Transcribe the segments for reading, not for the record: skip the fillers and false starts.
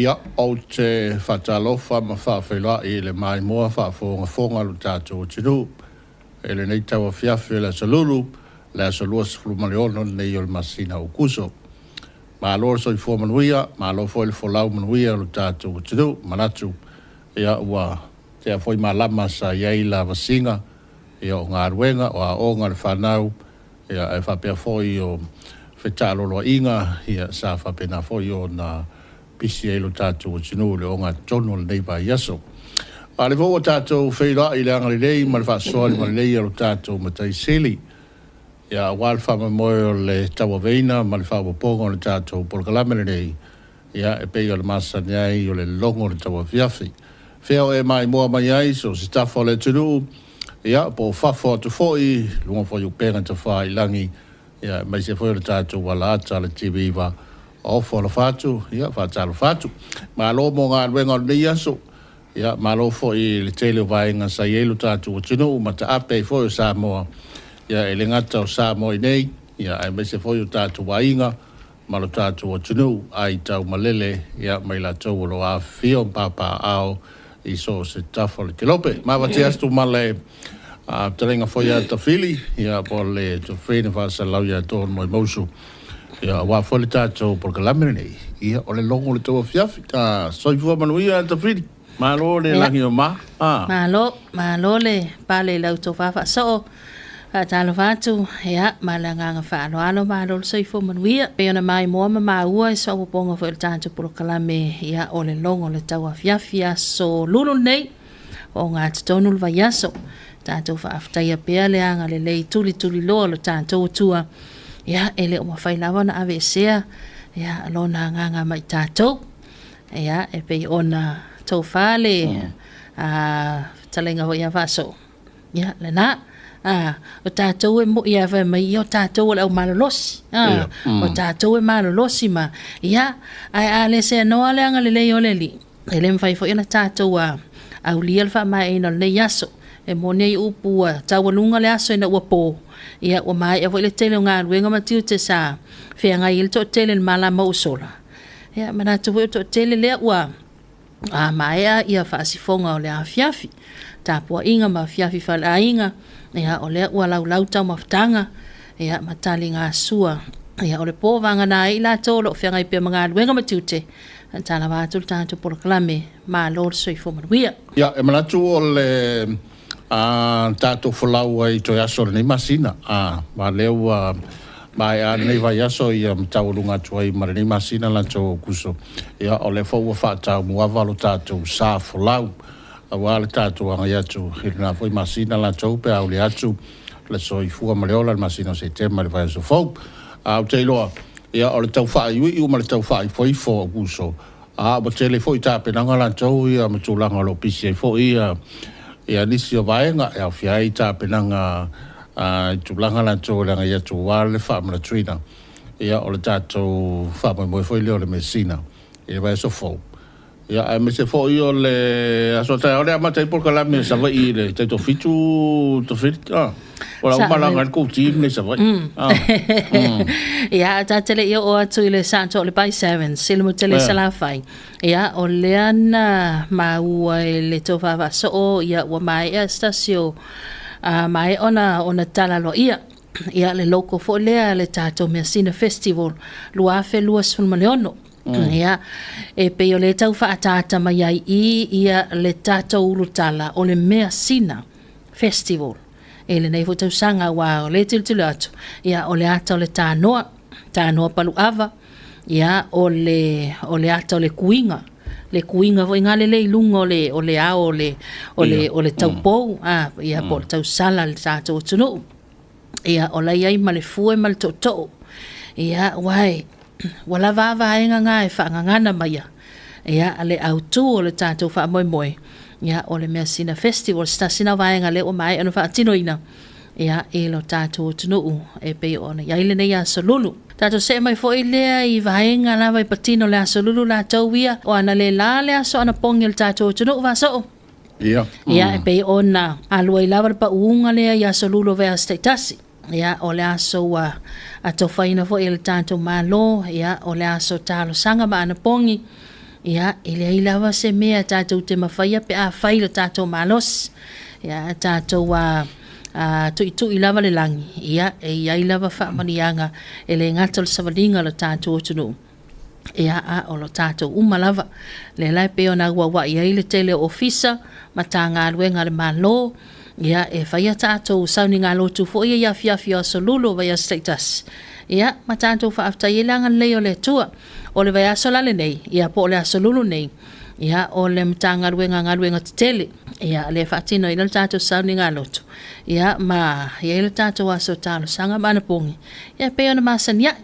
Ia, o te whatalofa ma whawhela i le mai moa whafonga lu tātou tinu. E le nei tawa whiawhi le salulu, le salua sifulumaleono nei o le masina o kuso. Ma alora so i manuia, ma alo foi le folau manuia lu tātou tinu, manatu. Ia ua te a foi malama sa iei la vasinga, ia o ngā ruenga o a onga le whanau, ia e whapea foi o whetalo inga, ia sa whapena foi o na pisi e lo tātou o tinu le o ngā tono le nei vai yaso. A le fōa tātou wheira i le anga le lei, ma le whaasoari ma le lei a lo tātou matai seli. Ia wāle whama moe o le tawa veina, ma le whaawaponga o le tātou polkalame le lei. Ia e pei o le masani ai o le longo le tawa fiafi. Whiao e mai moa mai ai, so si tafo le tinu, ia po whafo atu fōi, lunga fōi upenga ta wha i langi, ia mai se fōi o le tātou wala ata le TV wa, o fo fatu ia fatalo fatu ma lo mo nga wenga le yaso ia ma lo fo i le tele vai nga sa yelo tatu tino ma ta ape fo sa mo ia e le ngata o sa mo nei ia ai me se fo yo tatu wainga ma lo tatu tino ai tau malele ia mai la tau lo a fio papa ao i so se tafo le kilope ma va te astu male a terenga fo ya ta fili ia po le to frene fa sa lau ya to mo mosu. Ia wa fole tātou por kalamere nei. Ia o le longo le tōa fiafi. Soifua manuia ta whiri. Malo le langi o ma. Malo le pale lau tō whawha so. Talo whātu. Ia malanganga whaaloalo malo le soifua manuia. Peona mai moa ma ua e so ponga fo le tātou por kalame. Ia o le longo le tōa fiafi a so lulu nei. O ngā tonu le vaiaso. Tātou whaaftaia pea le anga le lei tuli loa le tātou tua. Ia ele o mawhai lawa na awe sea. Ia alona nganga mai tātou. Ia e pei ona tau whale. Talenga ho ia vaso. Ia le nā. O tātou e mo ia whai mai o tātou le au malolosi. O tātou e malolosi ma. Ia ai ale sea noa le anga le lei o le li. Ele mwhai fo ina tātou au lia le wha mai ina le yaso. E mo nei upua tawalunga le aso ina ua pō. Ia o mai e voi le tele ngā ruenga matiu te sa whea ngai ili tō tele le mala mausola. Ia mana tu voi tō tele lea ua mai a ia whaasifonga o le a fiafi. Tāpua inga ma fiafi whale a inga. Ia o lea ua lau tau maftanga. Ia matali ngā sua. Ia o le pōvanga nā i la tōlo whea ngai pia mga ruenga matiu te. Tala wātul tātou poloklame ma lor soifo manuia. Ia e manatu o le tātou whalau ai toi aso nei masina. Ma leo mai nei vai aso i taurunga tuai ma nei masina la tō kuso. Ia o le fōua whātau muawalo tātou sā whalau. Awa le tātou anga iatu. Hirina fōi masina la tō pe au le atu. Le soifua ma leola le masina se te ma le vai aso fōu. Au te iloa. Ia o le tau whai ui u ma le tau whai fōi fō kuso. Wa tele fōi tāpenanga la tō ia ma tūlanga lo pisi fōi ia nisi o vaenga e au fiai tā penanga tūlanga la tō langa ia tō wale whaamana tuina. Ia o le tātou whaamai moe fōi leo le mesina. Ia vai so fōu. Ia e me se fōi o le aso tai o le amatai porka la me sa vai i le taito fitu to fitu. Ora umalanga ko team ne sa vai. Ia ta tele ia o atu i le santo le pai 7 silmo tele sala fai. Ia o le ana ma ua le tofa va so ia ua mai e stasio mai ona tala lo ia. Ia le loko fo lea le tato Messina Festival lua fe lua sulmaleono. Ia e pe o le tau whaatata mai ai ia le tato urutala o le Messina Festival. Ele nei fo tau sanga wa o le tiltilo atu. Ia o le ata o le tānoa palu ava. Ia o le ata o le kuinga. Le kuinga fo inga le lunga o le ao o le tau pou. Ia po le tau sala le tātou o tunu. Ia o la iai ma le fue ma le toto. Ia wai. Wala vava inga ngā e whaangangana maia. Ia le autu o le tātou wha moe moe. Ia o le Messina Festival stasina vaenga le o mai anu whaatino ina. Ia e lo tātou tunu e pe ona. Ia ile nei a solulu. Tātou se mai fo i lea i vaenga lawa i patino le a solulu la tau ia. O ana le la le aso ana pongi le tātou tunu va so. Ia. Ia e pe ona alua i lawa pa uunga lea i a solulu vea staitasi. Ia o le aso a tau whaina fo i le tātou malo. Ia o le aso tālo sanga ma ana pongi. ia ele ai lava se mea tātou te mawhaia pe a whai le tātou malos ia tātou tui lava le langi ia ai lava whaamanianga ele ngata le savalinga le tātou tunu ia o lo tātou umalava le lai pe ona ua ia i le tele ofisa ma tā ngā luenga le malo ia whaia tātou sauni ngā lotu fo ia fiafia solulu vai a status ia ma tātou whaaftai i langa leo le tua o le vai aso lale nei ia po le aso lulu nei ia o le mta ngā luenga te tele ia le whaatino i le tātou sauni ngā lotu ia ma ia i le tātou aso tālo sanga mana pongi ia pe ona masania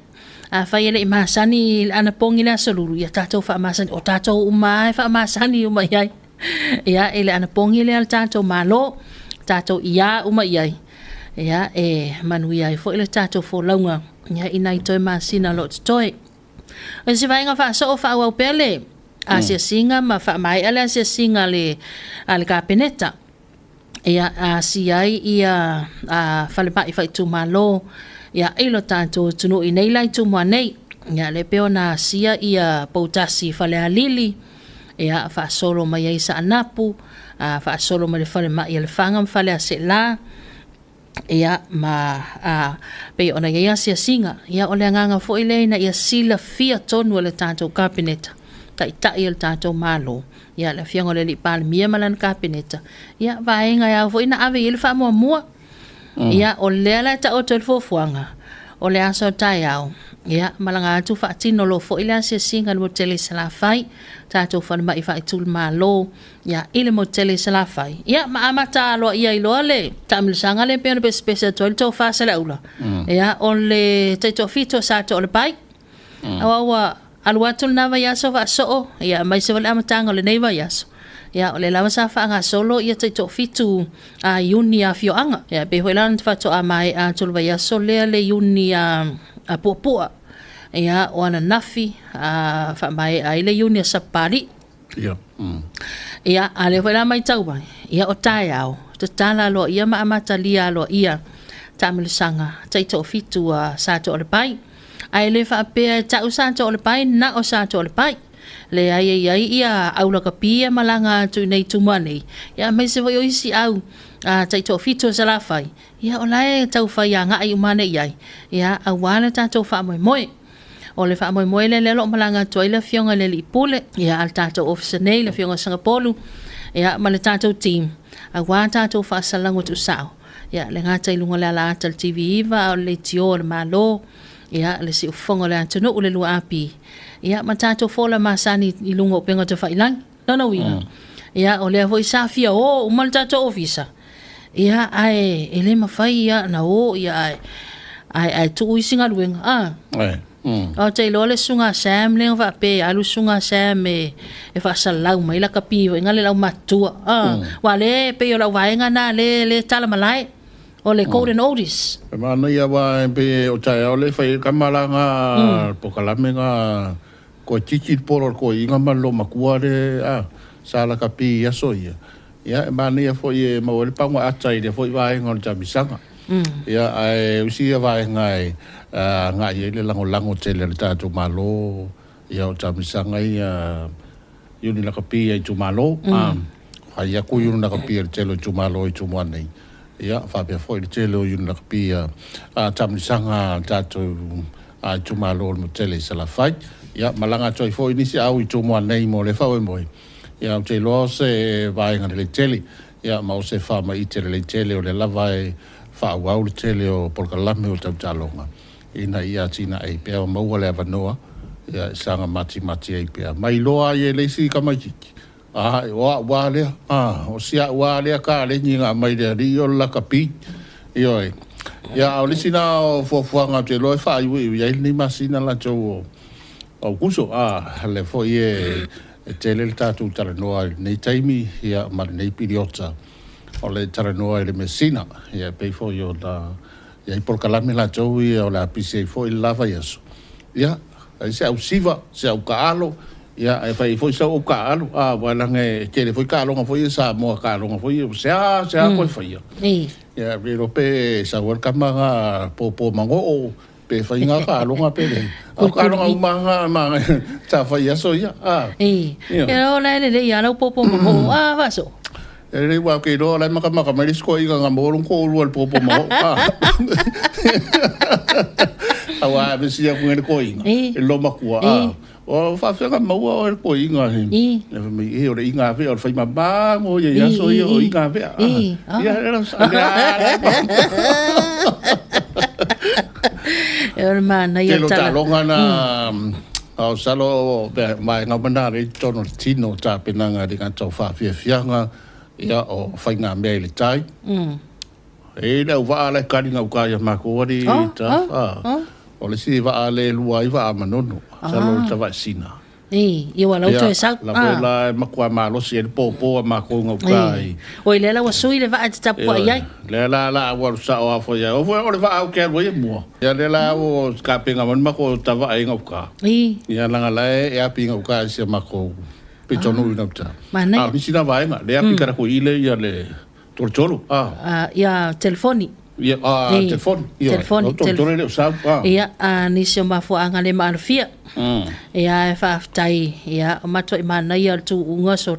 a whai ele i masani ana pongi le aso lulu ia tātou wha masani o tātou umai wha masani umai ai ia ele ana pongi le al tātou malo tātou ia umai ai ia manui ai fo ile tātou fo launga ia inai toi masina lo toi o si vai nga fa so fa au pele a se singa ma fa mai ala se singa le al kapeneta ia a si ai ia a fale pa i fa tu malo ia ilo tātou tunu i nei lai tu mua nei ia le peona sia ia poutasi fale alili ia fa solo mai ai sa anapu fa solo mai le fale mai le fanga fale a se la ia ma pe ona ia sia singa ia ole nganga fo ile na ia sila fia tonu le tātou kabineta tai il tātou malo ia le fianga le li pal mia malan kabineta ia vaenga ia fo ina ave il fa mua ia o le ala ta o tel fo fuanga o le aso tai au ia malanga tu fa tino lo fo ile sia singa mo tele sala fai tātou fa mai fa tul malo ia ile mo tele sala fai ia ma amata lo ia ilo le tamil sanga le pe pe special to to fa sala ula ia o le te to fito sa to le pai awa alwatul na va yaso va so ia mai se wala amata le nei va yaso ia o le lava sa fa nga solo ia te to fitu a uni a fioanga ia pe hoilan fa to a mai a to va yaso le uni a popua ia ona nafi fa mai ai le uni sapari ia ale hoila mai tau mai ia o tai au te tala lo ia ma amata lia lo ia tamil sanga te to fitu sa to le pai ai le fa pe ta usa to le pai na o sa to le pai le ai ia au la kapia malanga tu nei tu mani ia mai se voi isi au tai to fito sala fai ia o lai tau fai nga ai mane ia awala ta to fa moi o le fa moi le lo malanga to ile fionga le lipule ia al ta to office nei le fionga Singapore ia ma le ta to team awa ta to fa salango tu sao ia le ngata ilunga la la tal TV va o le tio malo ia le si ufonga le atu no le lu api ia matato fola masani ilungo penga te failang no wina ia o le voi safia o mal tato ofisa ia ai ele mafai ia na o ia ai tu isinga lueng o te lo le sunga sam le va pe alu sunga sam e fa salau mai la kapi ngale la matua wale pe yo la vaenga na le tala malai o le golden oldies mana ia wa pe o tai o le fai kamalanga pokalamenga ko chichi polo ko inga malo makua le sala kapi ya soia ia mana ia foi mo le pango atai le foi vai ngol jamisanga ia ai usia vai ngai ngai le lango tele le tatu malo ia o jamisanga ia yuni la kapi ai tu malo ai ya ku yuni la kapi le telo tu malo i tu mane ia fa pe foi le telo yuni la kapi jamisanga tatu a tu malo mo tele sala fai ia malanga toi foi nisi au i tu mane mo le fa mo ia te lo se vai ngale le tele ia ma se fa ma i tele le tele o le lava e fa wa le tele o por kalame o talonga ina ia tina e pe o mo le vanoa ia sanga mati ai pe mai loa ye le si ka mai wa le o sia wa le ka le ninga mai le rio la kapi io ia o le sina fo nga te lo fa ia ni masina la jo o kuso le fo ye tele tatu taranoa nei taimi ia ma nei piriota o le taranoa le mesina ia pe fo yo da ia por kalame la jo ia o la pise fo il lava yeso ia se au siva se au kaalo ia e fai fo sa o kaalo wala nge tele fo kaalo nga fo sa mo kaalo nga fo se ko fo ia ia pero pe sa wel kama po mango pe fa inga ka longa pe le o ka longa manga ta fa ya so ya Pero le ya lo popo mo va so ele wa ke do la maka maris ko inga ngamo ko lu popo mo awa be sia ko ko inga lo makua o fa fa mo o ko inga he me e o inga ve o fa ma ba mo ya so yo inga ve ya era hermana ya ta longa na au salo mai na bana re tono tino ta penanga di kan tau fa fianga ia o fainga me le tai e le va le karinga u ka ya makori ta o le si va le lua i va manono salo ta va sina ia wala uto e sa la makua malo si el popo mako ngau kai o le la wasui le va at tap kwa ia le la wa sa o fo ya o le va au ke lo mo ya le la o ka penga man mako ta va ngau ka ia la la e a pinga u ka si mako Pichonu ina ta. Mana? Misina vai ma le apikara ko ile ya le tortoro. Ya telefoni. Ya telefoni. Telefoni. Tortoro le sa. Ya ni se ma fo anga le malfia. Ya fa tai ya mato imana ya tu unga so.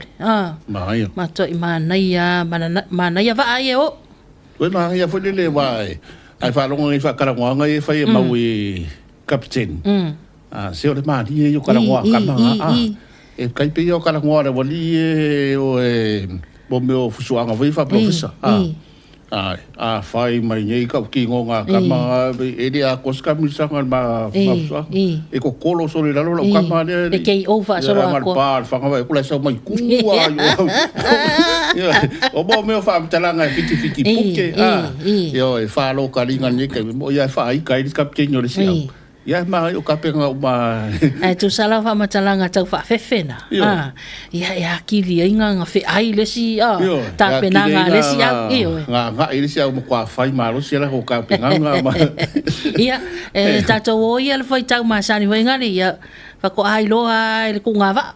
Mai. Mato imana ya mana ya va ai o. We ma ya fo le vai. Ai fa longa i fa kara nganga i fa e maui captain. Se o le ma di yo kara nganga kama. E kai pe yo kala ngora wali o bo me o fusuanga vai fa professor fai mai nei ka ki ngonga kama e dia koska misanga ma e ko kolo so le lalo kama le e kei over so la ko pa fa ka kula sa mai ku o bo me o fa talanga fiti puke yo e fa lo kalinga ni ke mo ya fa ai kai kapten yo le sia ya ma o ka penga ma tu sala fa matalanga tau fa fefena ya kili inga nga fe ai le si ta penanga le si nga ile si mo kwa fai ma lo si la ko ka penga ma ya ta to o ya le foi tau ma sani foi ngani ya fa ko ai lo ai ku nga va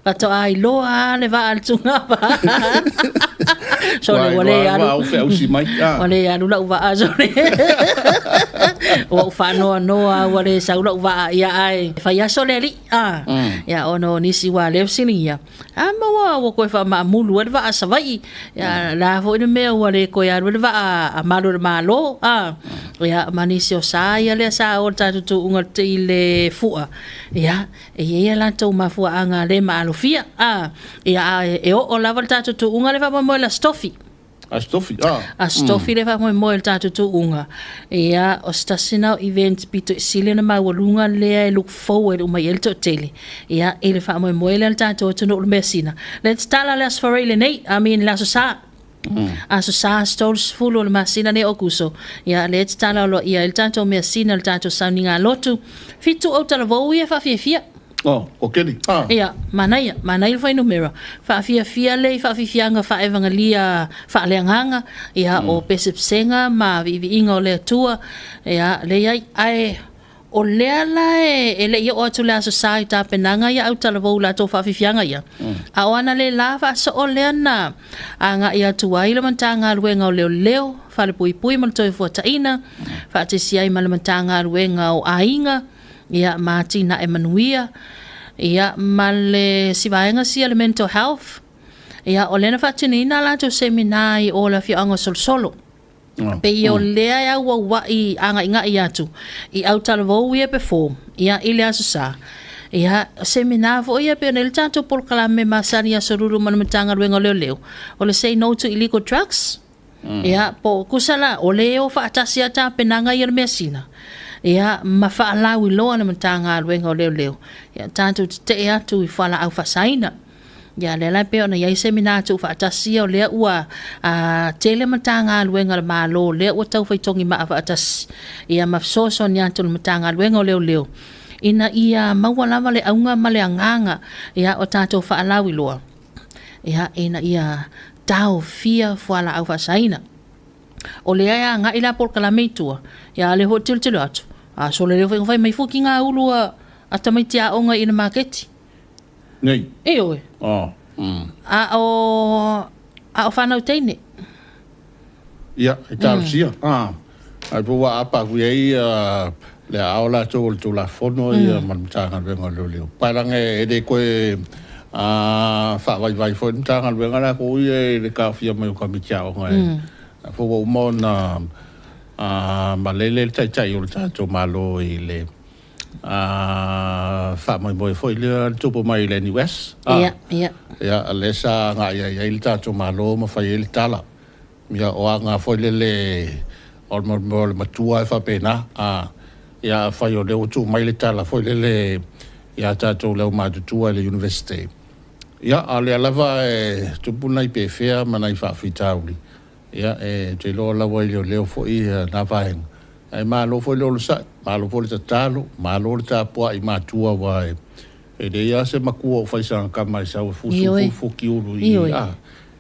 fa to ai lo le va al tu nga va so le wale alu wale alu la va azore o fa no wale sa la va ya ai fa ya so le li ya ono ni si wa le sini ya ama wa ko fa ma mulu va sa vai ya la fo ni me wale ko ya va a malo ya manisi o sa ya le sa o ta tu unga te le fua ya e la to ma fua anga le malofia ya e o la volta tu unga le va mo la stofi a stofi le va mo el tatu tu unga ia o stasina events pito silena ma walunga le look forward o mai el to tele ia ele fa mo el tatu tu no mesina let's tala las for ele nei I mean la sa aso sa stores full o masina ne okuso ia let's tala lo ia el tatu mesina el tatu sauninga lotu fitu o tala vo ia fa fia okeli. Ia, manai fai numera. Fa fia le fa fianga fa evangelia fa leanganga ia o pesepsenga ma vivinga le tua ia le ai o le ala ele ia o tu la society penanga ia utala vo la to fa fianga ia. A ona le lava so o le na anga ia tu ai le mantanga luenga o leo fa le pui mal to fo taina fa te sia i mal mantanga luenga o ainga ia Martina Emanuia ia male sivaenga si mental health ia olena fatinina la to seminai o la fianga solo pe yo lea ya wa I anga inga ia tu I autalvo ia perform ia ile asusa ia seminar vo ia pe nel tanto por kalame masania soruru man matanga luenga leo o le say no to illegal drugs ia po kusala o leo fa tasia ta penanga ia mesina ia mafa'alawi loa na matanga luenga o leo ia tanto te atu I fala au fasaina ia le la pe ona ia seminar tu fa tasia o le ua tele matanga luenga le malo le ua tau faitongi ma fa tas ia mafsoso ni atu matanga luenga o leo ina ia mawala le aunga male anganga ia o tanto fa'alawi loa ia ina ia tau fia fala au fasaina o le ia nga ila por kalamitua ia le hotel te atu so le vai mai fuki nga ulu ata mai tia onga ina market nei oi o fana utene ia ita sia ai pua apa ku ai le aula tu la fono ia man tanga venga lulio parange de ko fa vai fo tanga venga la ko ia le ka fia mai ko mi chao ngai fo mo na ma lele tai o tato malo ile fa mai boy foi le tupo mai le ni west ya alesa nga ya il tato malo ma fa il tala ya o nga foi le or mo matua fa pena ya fa yo le tu mai le tala foi le ya tato le ma tu le university ya ale lava tupo nai pe fea manai fa fitauli ya te lo la voi le fo na vai ai ma lo fo lo sa ma lo fo le talo ma lo ta po ai ma tua vai de ya se ma ku fa sa ka mai sa fu fu ki u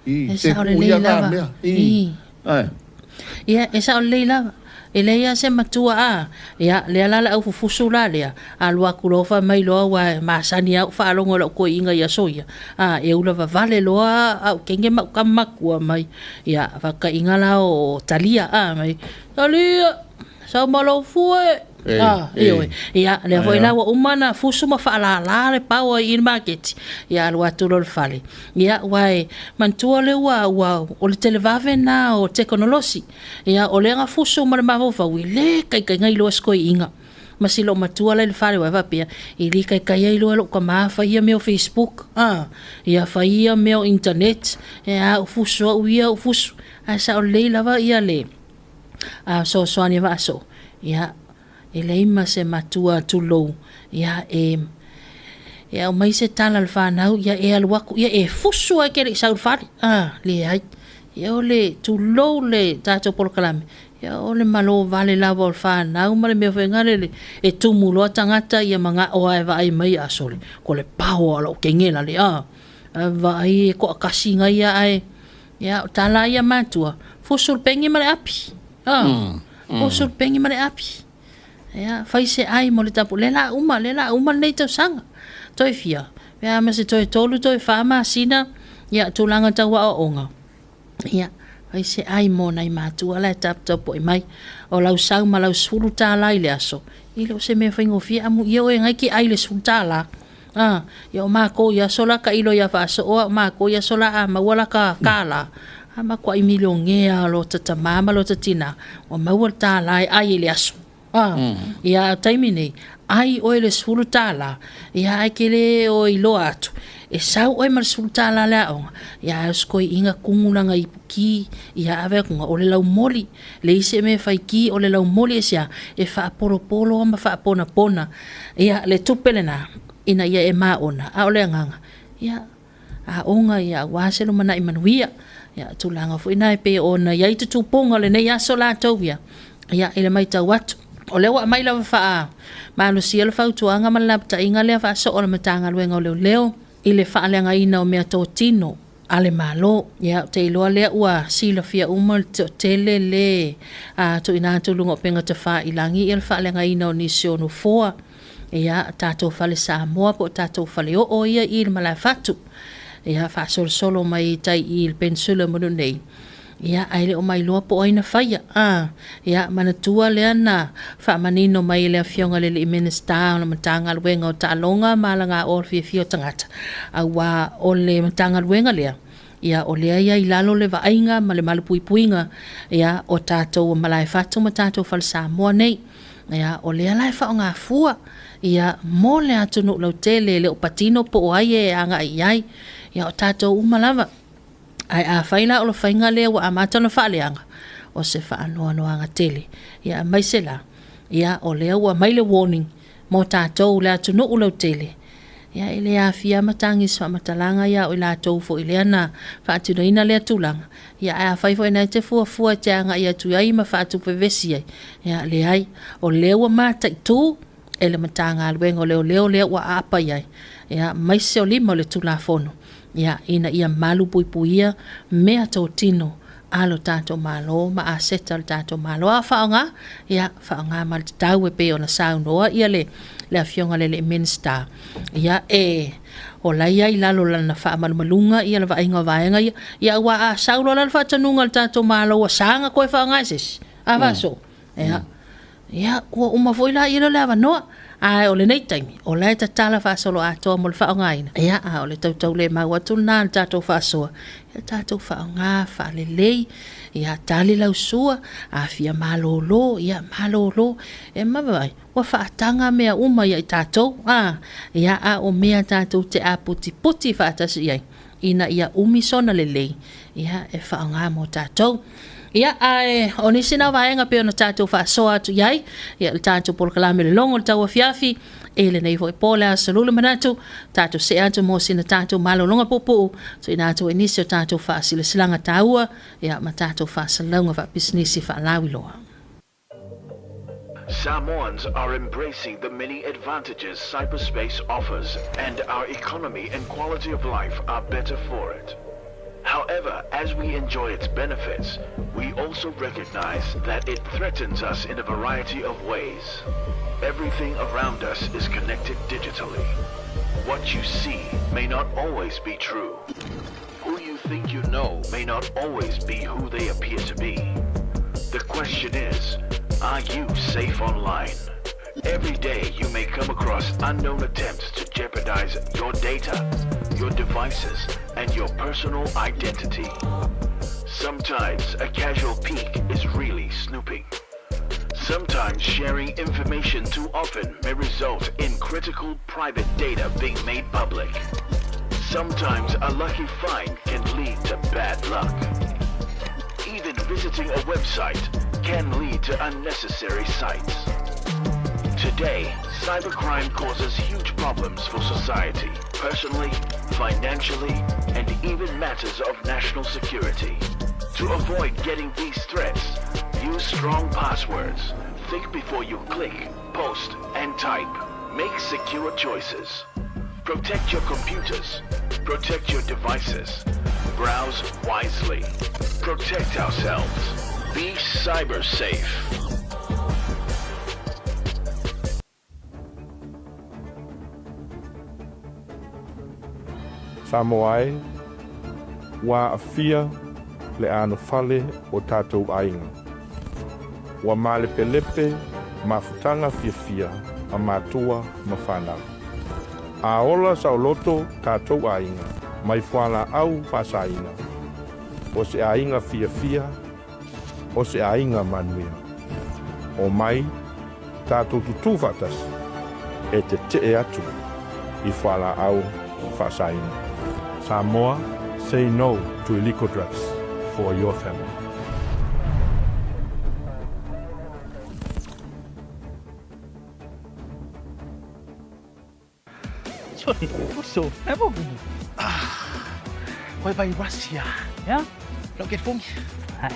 i se ku ya ga me ia esa o leila ele ia se matua ia le ala au fusula le a lo akulofa mai lo wa masani au fa longo lo ko inga ia soia e ula va vale lo au kenge ma kamakua mai ia va ka inga la o talia mai talia sa malo fue ia le foi la umana fusuma fa la le pau in market ia lo atulo fale ia wai mantua le wa o le televave na o teknolosi ia o le nga fusuma le mavo fa wile kai ngai lo skoi inga masilo matua le fale wa pia ili kai lo ka ma fa ia meu Facebook ia fa ia meu internet ia fuso ia fuso asa o le lava ia le so ani va so ia ele ima se matua tulo ia o mai se tala le whanau ia aluaku ia fusu ai kere sa ulfari le ai ia o le tulo le tato polokalame ia o le malo vale lava o le whanau ma le mea whengare le tumulo tangata ia manga o ai vai mai asole ko le pao ala o kengela le vai ko akasi ngai ai ia o tala ia matua fusu pengi ma le api fusu pengi ma le api ya fai se ai mo le tapu le la uma nei tau sanga toi fia ya ma se toi tolu toi fama sina ya tulanga tau wa onga ya fai se ai mo nai matua la tap topo mai o lau sau ma lau suru tala ile aso ile o se me fai ngofia amu yo ngai ki ai le suru tala yo ma ko ya sola ka ilo ya fa so o ma ko ya sola ma wala ka kala ama kwa imilio ngea lo tata mama lo tatina o ma wala tala ai ile aso ia taimini ai o le sultala ia ai kele o ilo atu sau o mar sultala la o ia skoi inga kungulanga ipuki ia ave kunga o le lau moli le ise me fai ki o le lau moli sia fa polo ma fa pona ia le tupelena ina ia e maona a o le nganga ia a onga ia waselo mana imanuia ia tulanga fu ina pe ona ia itu ponga le nei aso la tobia ia ile mai tau watu o le wa mai la fa ma no si el fa tuanga ma la ta inga le fa so o le matanga luenga o leo ile fa le nga ina o mea totino ale malo ya te lo le wa si la fia umal tele le to ina to lungo penga te fa ilangi el fa le nga ina o ni sio no foa ya tato fa le sa mo po tato fa le o ia il mala fatu ya fa solo mai tai il pensula mo nei ia ai le o mai loa po aina faia ia manatua le ana fa manino mai le fionga le minister o matanga luenga o talonga malanga o fio tangata wa o le matanga luenga le ia o le ia ilalo le vainga ma le malupuipuinga ia o tato o malai fatu ma tato falsa mo nei ia o le lai fa nga fua ia mo le atu no lo tele le o patino po ai anga ai ia o tato umalava ai a faila o lo fainga le wa amata no faleanga o se fa no anga tele ia mai sela ia o le wa mai le warning mo tato le atu no lo tele ia ile a fia matangi sa matalanga ia o la to fo ile na fa atu no ina le tulanga ia a fai fo ina te fu tanga ia tu ai ma fa tu pevesi ia le ai o le wa mata tu ele matanga luengo le wa apa ia mai se o limo le tulafono ia ina ia malu puipuia mea totino alo tato malo ma a settle tato malo a faanga ia faanga mal tau e pe ona saunoa ia le afionga le minister ia o la ia ilalo lana fa malunga ia la vainga vaenga ia wa a saulo la fa tanunga tato malo sanga ko faanga ses avaso Ia, ua uma foi la ilo lava noa. Ai, o le nei taimi, o le ta tala whaasolo atoa mo le whaongaina. Ia, o le tautau le maua tuna le tātou whaasoa. Ia tātou whaonga, whaalelei, ia tali lau sua, a fia malolo, ia malolo. E mawai, ua whaatanga mea uma ia i tātou. Ia a o mea tātou te a puti puti whaatasi iai. Ina ia umisona lelei. Ia e whaonga mo tātou. Ia ai o ni sina vaenga pe ona tātou whaasoa atu iai. Ia le tātou polokalame le longo le tau afiafi. E le nei foi pole a salulu manatu. Tātou se atu mo sina tātou malolonga pupu. So ina atu inisi o tātou whaasila silanga tāua. Ia ma tātou whaasalunga wha businessi whaalawi loa. Samoans are embracing the many advantages cyberspace offers, and our economy and quality of life are better for it. However, as we enjoy its benefits, we also recognize that it threatens us in a variety of ways. Everything around us is connected digitally. What you see may not always be true. Who you think you know may not always be who they appear to be. The question is, are you safe online? Every day you may come across unknown attempts to jeopardize your data, your devices, and your personal identity. Sometimes a casual peek is really snooping. Sometimes sharing information too often may result in critical private data being made public. Sometimes a lucky find can lead to bad luck. Even visiting a website can lead to unnecessary sites. Today, cybercrime causes huge problems for society, personally, financially, and even matters of national security. To avoid getting these threats, use strong passwords. Think before you click, post, and type. Make secure choices. Protect your computers. Protect your devices. Browse wisely. Protect ourselves. Be cyber safe. Samoai, wa afia le ano fale o tātou ainga. Wa malepelepe mafutanga fia a matua mawhanau. A ola sa loto tātou ainga, mai whala au whasainga. O se ainga fia, o se ainga manuia. O mai, tātou tutu watas, e te atu, I whala au whasainga. Samoa, say no to illegal drugs for your family. Sorry, so, evo. Vai vai Russia. Ja? Lo get fun. Hai.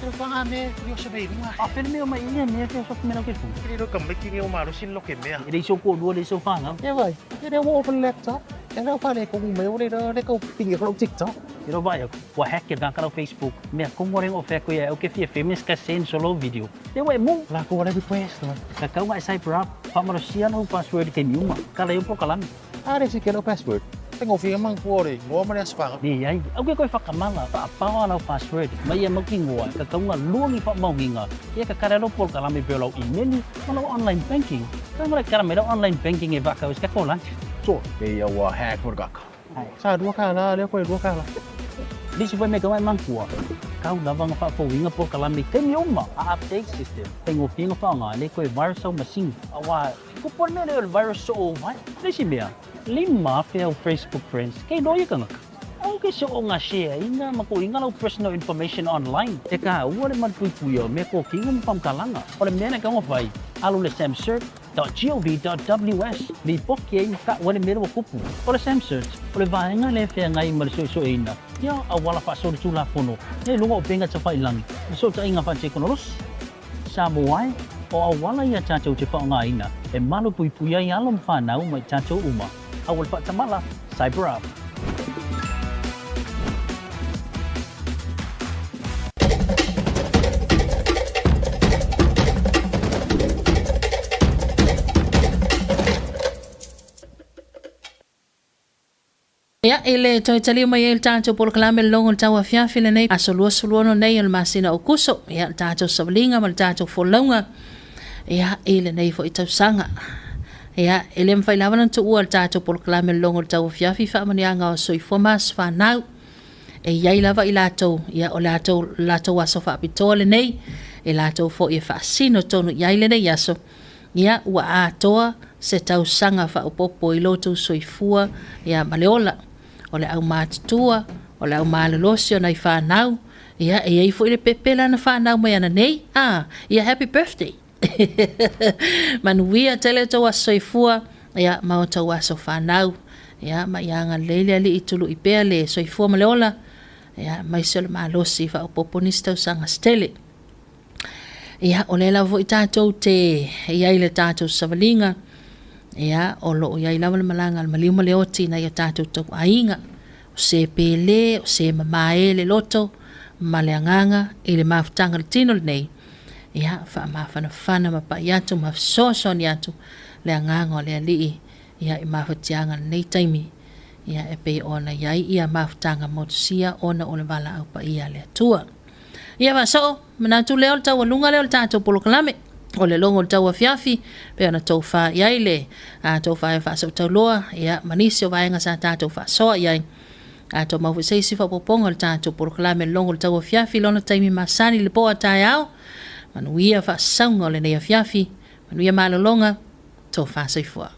Pero pa ame, yo sa bay nga. Ah, pero meu mai ia me que so me lo get fun. Pero kam me tinha uma rusin lo que me. Ele so ko do ele so fa nga. Ja vai. Ele wo open laptop. Ele fa le ko meu le ko pingi ko TikTok. Ele vai ko hack ke ka Facebook. Me ko mo ring ofe ko ya o que fie famous ka sen solo video. Ele vai mo la ko wala request man. Ka ka vai sai pra pa mo sia no password ke niuma. Kala yo po kalan. Are si ke no password. Tengo fiya mang kuore, ngwa man as fa. Di ay, okay ko fakamanga pa pa na password. May magkingwa ka nga lugi pa mawinga. Ya ka karelo por kalami belo email, no online banking. Kamo ka karelo online banking e baka us ka kolan. So, e ya wa hack por ka. Sa dua kala, le ko dua kala. Di si pa me ka mang kuwa. Kau lavang pa po winga por kalami kenyoma update system. Tengo fiya pa nga le ko virus sa machine. Awa, ko por me le virus so vai. Di si me 5 fail Facebook friends kay doya ka nga. Okay, so nga share inga makuinga na personal information online. Teka, wala man puyo me ko kingum pamkalanga. Wala mena ka ngofay. Alo le samsearch.gov.ws ni pokye ka wala mena kupu. Wala samsearch, wala ba nga le fe ngai malso ina. Ya awala pa so tula fono. Ne lungo penga sa failang. So ta inga pa chekonos. Samoai o awala ya chacho chepa nga ina. E malo puya yalom fanau mai chacho uma. Awal pa tamala, Cyber Up. Ia ele toi tali mai el tato por klame longo tawa fiafi le nei asolua suluano nei el masina o kuso ia tato sablinga mal tato folonga ia ele nei fo itau sanga ia ele mfai lava tu ua tato por klame longo tawa fiafi fa manianga o soi fomas fa nau e ia lava ilato ia o lato waso fa pitole nei e lato fo e fa sino tonu ia le nei yaso ia ua atoa se tau sanga fa upopo i loto soifua ia maleola o le au mātutua o le au mālolosi o nei whanau ia e ei fo i le pepela na whanau mai ana nei ia happy birthday manuia tele tau a soifua ia mau tau aso whanau ia ma ianga leile ali i tulu i pea le soifua maleola ia mai se le mālosi fa upopo nisi tau sanga stele ia o le lavo i tātou te ia i le tātou savalinga ia o lo ia i lava le malanga al maliu maleoti na ia tātou tau ainga o se pele o se mamae le loto ma le anganga i le mafutanga le tino le nei ia wha mawhanawhana ma pa iatu ma soso ni atu le anganga o le alii ia i mafutianga nei taimi ia e pe ona iai ia mafutanga motusia ona o le wala au pa ia le atua ia vaso manatu leo tau alunga leo tātou polo kalame o le longo tau fiafi pe ona tau fa iai le tau fa e fa so tau loa ia manisi o vaenga sa tātou fa soa iai tau mau sei sifa poponga le tātou polo kalame longo tau fiafi lona taimi masani le poa tai au manuia fa saunga o le nei fiafi manuia malolonga tau fa seifua